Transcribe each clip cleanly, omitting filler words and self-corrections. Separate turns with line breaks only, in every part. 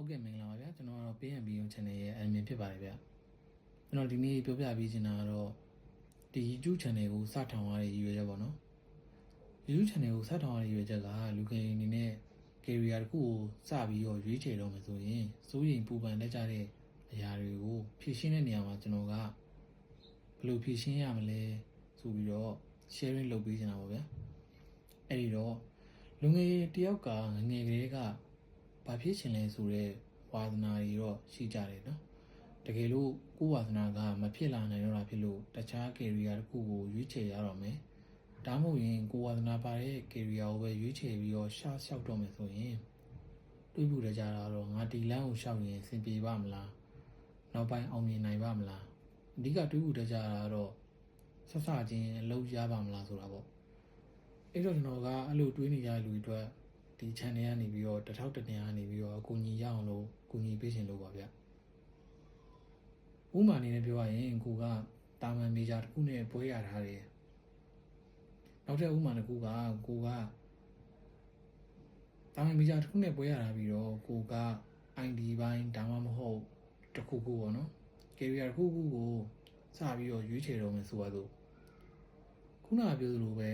ဟုတ်ကဲ့မင်္ဂလာပါဗျာကျွန်တော်ကတော့ PNB channel ရဲ့ admin ဖြစ်ပါတယ်ဗျာကျွန်တော်ဒီနေ့ပြောပြပေးချင်တာကတော့ဒီ YouTube channel ကိုစထောင်ရတဲ့ရည်ရွယ်ချက်ပေါ့နော် YouTube channel ကိုစထောင်ရတဲ့ရည်ရွယ်ချက်ကလူငယ်အနေနဲ့ career တစ်ခုကိုစပြီးတော့ရွေးချယ်တော့မယ်ဆိုရင်စိုးရိမ်ပူပန်တတ်ကြတဲ့အရာတွေကိုဖြည့်ရှင်းတဲ့နေရာမှာကျွန်တော်ကဘယ်လိုဖြည့်ရှင်းရမလဲဆိုပြီးတော့ sharing လုပ်ပေးချင်တာပေါ့ဗျာအဲ့ဒီတော့လူငယ်တယောက်ကငယ်ကလေးကဘာဖြစ်ချင်လဲဆိုတော့ဝါသနာတွေတော့ရှိကြတယ်နော်တကယ်လို့ကိုယ်ဝါသနာကမဖြစ်လာနိုင်တော့တာဖြစ်လို့တခြား career တစ်ခုကိုရွေးချယ်ရတော့မယ်ဒါမှမဟုတ်ရင်ကိုယ်ဝါသနာပါတဲ့ career ကိုပဲရွေးချယ်ပြီးတော့ရှောက်တော့မယ်ဆိုရင်တွေးဖို့ကြတာတော့ငါဒီလမ်းကိုရှောက်ရင်အဆင်ပြေပါမလားနောက်ပိုင်းအောင်မြင်နိုင်ပါမလားအဓိကတွေးဖို့ကြတာတော့ဆက်စချင်းအလုပ်ရပါမလားဆိုတာပေါ့အဲ့တော့ကျွန်တော်ကအဲ့လိုတွေးနေရတဲ့လူတွေအတွက်ဒီ channel ကနေပြီးတော့တစ်ထောက်တစ်နေရာနေပြီးတော့အကူအညီရအောင်လို့ကူညီပေးရှင်လို့ပါဗျဥပမာအနေနဲ့ပြောရရင်ကိုကတာမန်မေဂျာတစ်ခုနဲ့ပွဲရထားတယ်နောက်ထပ်ဥပမာတစ်ခုကကိုကတာမန်မေဂျာတစ်ခုနဲ့ပွဲရထားပြီးတော့ကိုက ID ဘိုင်းဒါမှမဟုတ်တစ်ခုခုပေါ့နော် career တစ်ခုခုကိုစပြီးတော့ရွေးချယ်တော့မယ်ဆိုတော့ခုနကပြောသလိုပဲ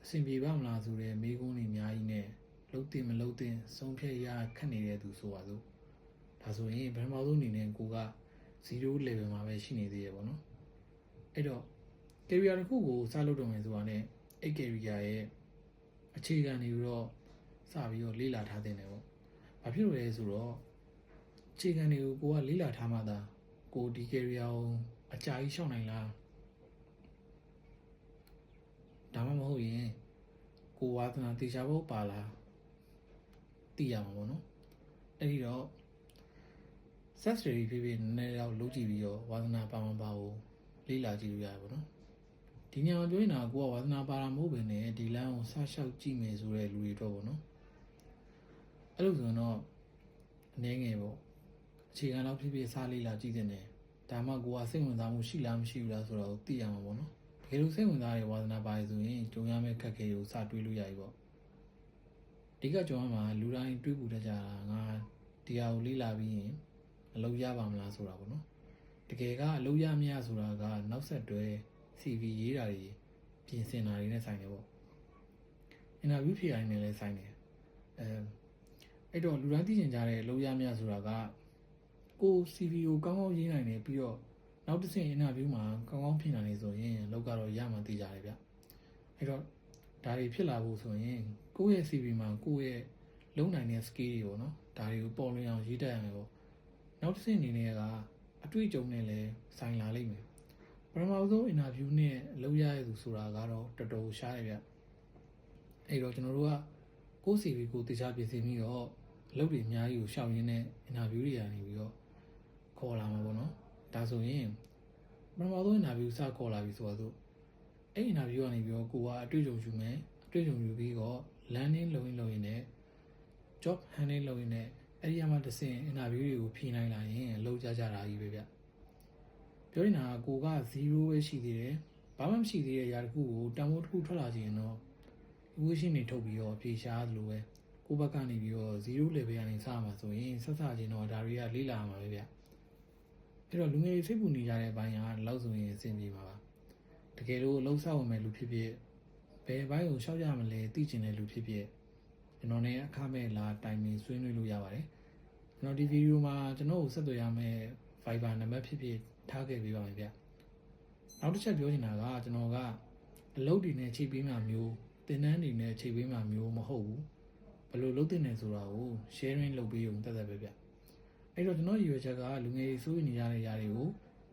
အဆင်ပြေပါမလားဆိုတဲ့မေးခွန်းတွေအများကြီးနဲ့လှုပ်တင်မလှုပ်တင်ဆုံးဖြတ်ရခက်နေတဲ့သူဆိုပါစို့ဒါဆိုရင်ပထမဆုံးအနေနဲ့ကိုက0 level မှာပဲရှိနေသေးရပေါ့နော်အဲ့တော့ career တစ်ခုကိုစလုပ်တော့မယ်ဆိုတာနဲ့အဲ့ career ရဲ့အခြေခံတွေပြီးတော့စပြီးတော့လေ့လာထားတဲ့နေပေါ့ဘာဖြစ်လို့လဲဆိုတော့အခြေခံတွေကိုကိုကလေ့လာထားမှသာကိုဒီ career ကိုအကြာကြီးရှောက်နိုင်လားဒါမှမဟုတ်ရင်ကိုဝါသနာတေချာဖို့ပါလားသိရမှာပေါ့နော်အဲ့ဒီတော့ set study ဖြစ်ဖြစ်နည်းနည်းတော့လုပ်ကြည့်ပြီးတော့ဝါသနာပါမပါကိုလေ့လာကြည့်လို့ရတယ်ပေါ့နော်ဒီညမှာပြောနေတာကိုကဝါသနာပါတာမဟုတ်ဘဲနဲ့ဒီလမ်းကိုဆရှောက်ကြည့်မယ်ဆိုတဲ့လူတွေတော့ပေါ့နော်အဲ့လိုဆိုတော့အနေငယ်ပေါ့အခြေခံတော့ဖြစ်ဖြစ်စားလေ့လာကြည့်တဲ့နေဒါမှကိုကစိတ်ဝင်စားမှုရှိလားမရှိဘူးလားဆိုတော့သိရမှာပေါ့နော်တကယ်လို့စိတ်ဝင်စားတဲ့ဝါသနာပါရဆိုရင်ကြုံရမယ့်ခက်ခဲကိုစတွေးလို့ရပြီပေါ့ဒီကကြုံရမှာလူတိုင်းတွေးပူတတ်ကြတာငါဒီဟာကိုလေ့လာပြီးရင်အလုပ်ရပါမလားဆိုတာပေါ့နော်တကယ်ကအလုပ်ရမရဆိုတာကနောက်ဆက်တွဲ CV ရေးတာတွေပြင်ဆင်တာတွေနဲ့ဆိုင်တယ်ပေါ့ interview ဖြေတာတွေနဲ့လည်းဆိုင်တယ်အဲ့တော့လူတိုင်းသိချင်ကြတဲ့အလုပ်ရမရဆိုတာကကို CV ကိုကောင်းကောင်းရေးနိုင်တယ်ပြီးတော့နောက်တစ်ဆင့် interview မှာကောင်းကောင်းဖြေနိုင်နေဆိုရင်အလုပ်ကတော့ရမှသိကြတယ်ဗျအဲ့တော့ဒါတွေဖြစ်လာဖို့ဆိုရင်ကိုယ့်ရဲ့ CV မှာကိုယ့်ရဲ့လုံနိုင်တဲ့ skill တွေပေါ့နော်ဒါတွေကိုပေါ်လွင်အောင်ရေးတတ်ရမယ်ပေါ့နောက်တစ်ဆင့်အနေနဲ့ကအတွေ့အကြုံနဲ့လည်းဆိုင်လာလိမ့်မယ်ပထမဆုံး interview နဲ့လုပ်ရရသူဆိုတာကတော့တော်တော်ရှားတယ်ဗျအဲ့တော့ကျွန်တော်တို့ကကိုယ့် CV ကိုတေချာပြင်ဆင်ပြီးတော့အလုပ်တွေအများကြီးကိုရှောက်ရင်းနဲ့ interview တွေရနေပြီးတော့ခေါ်လာမှာပေါ့နော်ဒါဆိုရင်ပထမဆုံး interview စခေါ်လာပြီဆိုတော့အဲ့ interview ကနေပြီးတော့ကိုကအတွေ့အကြုံယူမယ်အတွေ့အကြုံယူပြီးတော့ landing လုပ်ရင်းနဲ့ job handling လုပ်ရင်းနဲ့အဲ့ဒီမှာတစ်ဆင့် interview တွေကိုဖြေနိုင်လာရင်အလုပ်ကြတာကြီးပဲဗျပြောနေတာကကိုက0ပဲရှိသေးတယ်ဘာမှမရှိသေးတဲ့ຢာတစ်ခုကိုတန်ဖိုးတစ်ခုထွက်လာခြင်းတော့ equation တွေထုတ်ပြီးတော့ဖြေရှားသလိုပဲကိုဘက်ကနေပြီးတော့0 level ကနေစမှာဆိုရင်ဆက်စချင်းတော့ဒါတွေကလေ့လာမှာပဲဗျအဲ့တော့လူငယ်တွေစိတ်ပူနေကြတဲ့အပိုင်းကလောက်ဆိုရင်အဆင်ပြေမှာပါတကယ်လို့အလုပ်ဆောက်ဝင်မဲ့လူဖြစ်ဖြစ်ဘယ်ဘိုင်းကိုရှောက်ရမလဲသိချင်တဲ့လူဖြစ်ဖြစ်ကျွန်တော်နဲ့အခမဲ့လာတိုင်ပင်ဆွေးနွေးလို့ရပါတယ်ကျွန်တော်ဒီဗီဒီယိုမှာကျွန်တော်ကိုဆက်သွယ်ရမယ့် Viber နံပါတ်ဖြစ်ဖြစ်ထားခဲ့ပေးပါမယ်ဗျနောက်တစ်ချက်ပြောချင်တာကကျွန်တော်ကအလုပ်တွေနဲ့ချိန်ပေးမှမျိုးသင်တန်းတွေနဲ့ချိန်ပေးမှမျိုးမဟုတ်ဘူးဘယ်လိုလုပ်တင်နေဆိုတာကို sharing လုပ်ပေးုံတက်တက်ပဲဗျအဲ့တော့ကျွန်တော်ရည်ရွယ်ချက်ကလူငယ်တွေစိုးရိမ်နေကြတဲ့ຢာတွေကို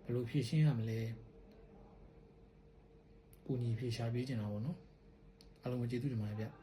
ဘယ်လိုဖြေရှင်းရမလဲကိုညီဖြေရှာပေးချင်တာပေါ့နော်အားလုံးကျေးဇူးတင်ပါတယ်ဗျ